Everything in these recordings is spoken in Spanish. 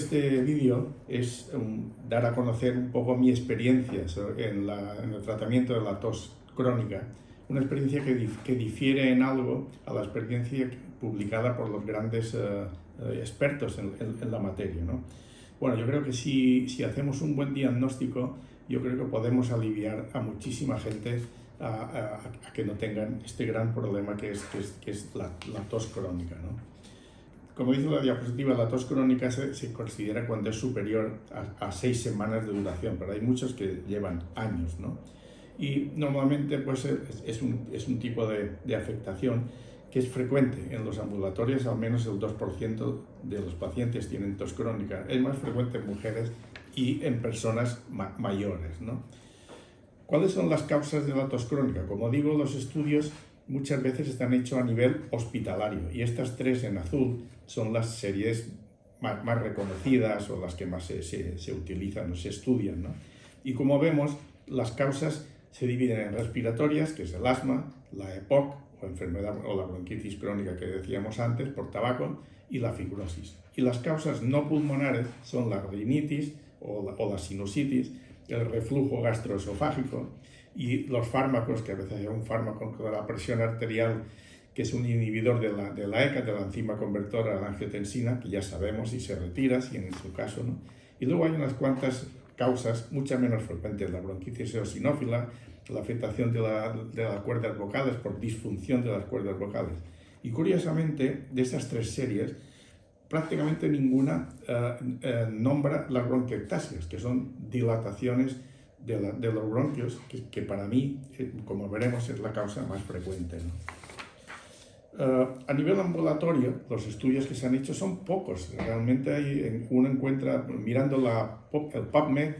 este vídeo es dar a conocer un poco mi experiencia en el tratamiento de la tos crónica, una experiencia que difiere en algo a la experiencia publicada por los grandes expertos en la materia, ¿no? Bueno, yo creo que si hacemos un buen diagnóstico, yo creo que podemos aliviar a muchísima gente a que no tengan este gran problema que es la tos crónica, ¿no? Como dice la diapositiva, la tos crónica se considera cuando es superior a 6 semanas de duración, pero hay muchos que llevan años, ¿no? Y normalmente pues, es un tipo de afectación que es frecuente en los ambulatorios. Al menos el 2% de los pacientes tienen tos crónica. Es más frecuente en mujeres y en personas mayores, ¿no? ¿Cuáles son las causas de la tos crónica? Como digo, los estudios muchas veces están hechos a nivel hospitalario, y estas 3 en azul son las series más reconocidas o las que más se utilizan o se estudian, ¿no? Y como vemos, las causas se dividen en respiratorias, que es el asma, la EPOC o enfermedad o la bronquitis crónica que decíamos antes por tabaco, y la fibrosis. Y las causas no pulmonares son la rinitis o la sinusitis, el reflujo gastroesofágico y los fármacos, que a veces hay un fármaco de la presión arterial que es un inhibidor de la ECA, de la enzima convertora a la angiotensina, que ya sabemos si se retira, si en su caso, ¿no? Y luego hay unas cuantas causas, muchas menos frecuentes: la bronquitis eosinófila, la afectación de las cuerdas vocales por disfunción de las cuerdas vocales. Y curiosamente, de esas 3 series, prácticamente ninguna nombra las bronquiectasias, que son dilataciones de los bronquios, que para mí, como veremos, es la causa más frecuente, ¿no? A nivel ambulatorio, los estudios que se han hecho son pocos. Realmente uno encuentra, mirando el PubMed,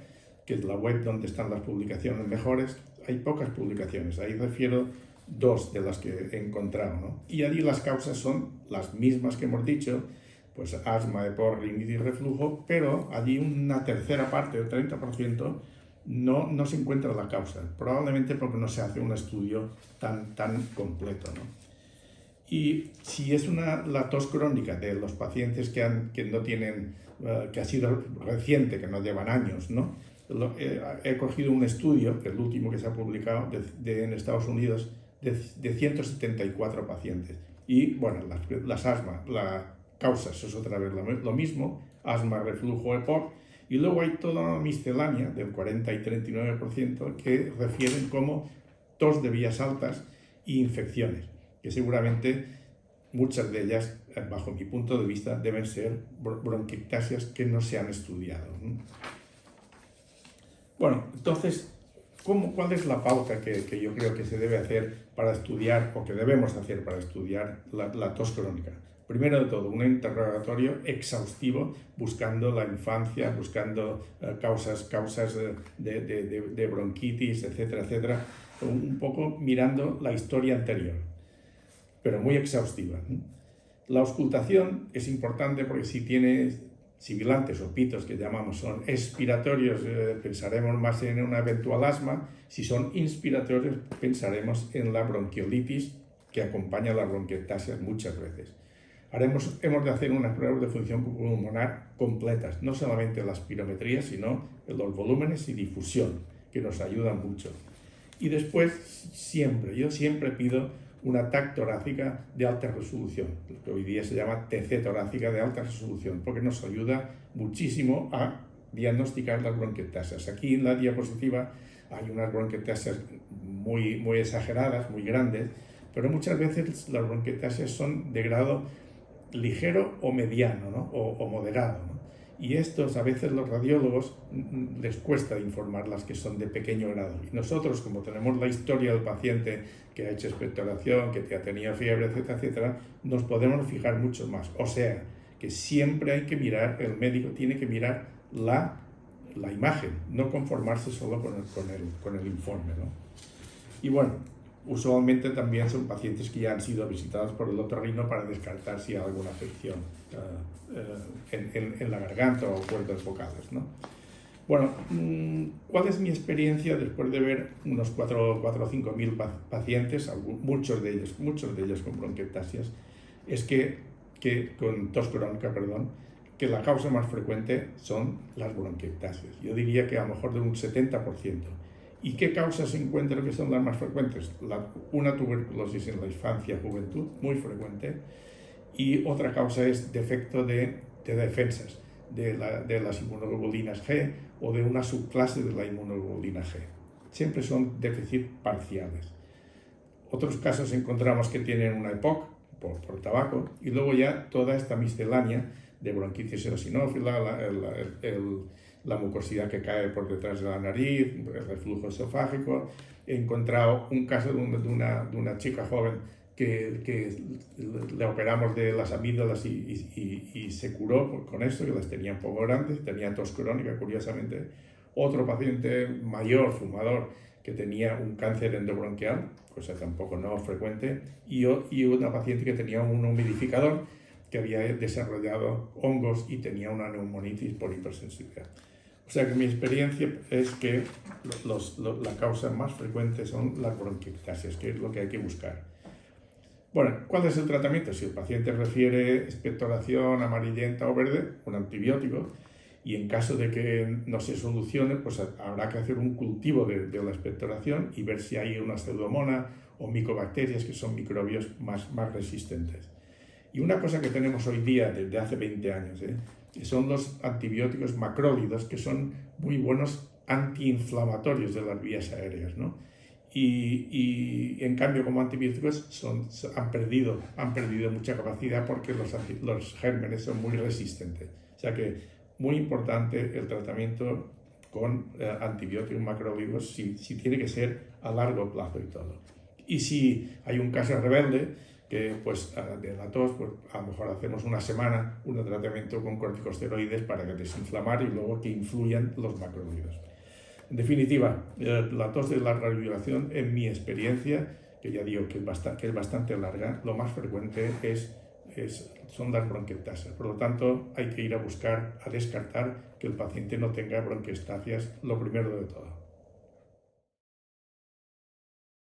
que es la web donde están las publicaciones mejores, hay pocas publicaciones. Ahí refiero 2 de las que he encontrado, ¿no? Y allí las causas son las mismas que hemos dicho, pues asma, EPOC, rinitis, reflujo, pero allí una tercera parte, el 30%, no se encuentra la causa, probablemente porque no se hace un estudio tan completo, ¿no? Y si es la tos crónica de los pacientes que no tienen, que ha sido reciente, que no llevan años, ¿no? He cogido un estudio, que es el último que se ha publicado en Estados Unidos, de 174 pacientes. Y bueno, las asmas, la causas es otra vez lo mismo: asma, reflujo, EPOC. Y luego hay toda una miscelánea del 40 y 39% que refieren como tos de vías altas e infecciones, que seguramente muchas de ellas, bajo mi punto de vista, deben ser bronquiectasias que no se han estudiado, ¿no? Bueno, entonces, ¿cuál es la pauta que yo creo que se debe hacer para estudiar, o que debemos hacer para estudiar la tos crónica? Primero de todo, un interrogatorio exhaustivo, buscando la infancia, buscando causas de bronquitis, etcétera, etcétera, un poco mirando la historia anterior, pero muy exhaustiva. La auscultación es importante porque si tiene sibilantes o pitos, que llamamos, son expiratorios, pensaremos más en una eventual asma. Si son inspiratorios, pensaremos en la bronquiolitis que acompaña a las bronquiectasias muchas veces. Hemos de hacer unas pruebas de función pulmonar completas, no solamente la espirometría, sino los volúmenes y difusión, que nos ayudan mucho. Y después, yo siempre pido una TAC torácica de alta resolución, lo que hoy día se llama TC torácica de alta resolución, porque nos ayuda muchísimo a diagnosticar las bronquiectasias. Aquí en la diapositiva hay unas bronquiectasias muy exageradas, muy grandes, pero muchas veces las bronquiectasias son de grado ligero o mediano, ¿no? o moderado, ¿no? Y estos, a veces los radiólogos les cuesta informar las que son de pequeño grado. Y nosotros, como tenemos la historia del paciente que ha hecho expectoración, que ha tenido fiebre, etcétera, etcétera, nos podemos fijar mucho más. O sea, que siempre hay que mirar, el médico tiene que mirar la imagen, no conformarse solo con el informe, ¿no? Y bueno, usualmente también son pacientes que ya han sido visitados por el otorrino para descartar si hay alguna afección en la garganta o cuerdas vocales, ¿no? Bueno, ¿cuál es mi experiencia después de ver unos 4 o 5 mil pacientes, muchos de ellos con bronquiectasias? Es que con tos crónica, perdón, que la causa más frecuente son las bronquiectasias. Yo diría que a lo mejor de un 70%. ¿Y qué causas se encuentran que son las más frecuentes? Una tuberculosis en la infancia, juventud, muy frecuente. Y otra causa es defecto de defensas de las inmunoglobulinas G o de una subclase de la inmunoglobulina G. Siempre son déficits parciales. Otros casos encontramos que tienen una EPOC por tabaco y luego ya toda esta miscelánea de bronquitis eosinófila, la mucosidad que cae por detrás de la nariz, el reflujo esofágico. He encontrado un caso de una chica joven que le operamos de las amígdalas y se curó con esto, que las tenía un poco grandes, tenía tos crónica, curiosamente. Otro paciente mayor, fumador, que tenía un cáncer endobronquial, cosa tampoco no frecuente, y una paciente que tenía un humidificador que había desarrollado hongos y tenía una neumonitis por hipersensibilidad. O sea que mi experiencia es que la causa más frecuente son las bronquiectasias, que es lo que hay que buscar. Bueno, ¿cuál es el tratamiento? Si el paciente refiere expectoración amarillenta o verde, un antibiótico, y en caso de que no se solucione, pues habrá que hacer un cultivo de la expectoración y ver si hay una pseudomonas o micobacterias, que son microbios más resistentes. Y una cosa que tenemos hoy día, desde hace 20 años, son los antibióticos macrólidos, que son muy buenos antiinflamatorios de las vías aéreas, ¿no? Y en cambio, como antibióticos han perdido mucha capacidad porque los gérmenes son muy resistentes. O sea que muy importante el tratamiento con antibióticos macrólidos, si tiene que ser a largo plazo y todo. Y si hay un caso rebelde, que pues de la tos, pues a lo mejor hacemos una semana un tratamiento con corticosteroides para que desinflamar y luego que influyan los macrólidos. En definitiva, la tos de larga duración, en mi experiencia, que ya digo que es bastante larga, lo más frecuente son las bronquiectasias. Por lo tanto, hay que ir a descartar que el paciente no tenga bronquiectasias, lo primero de todo.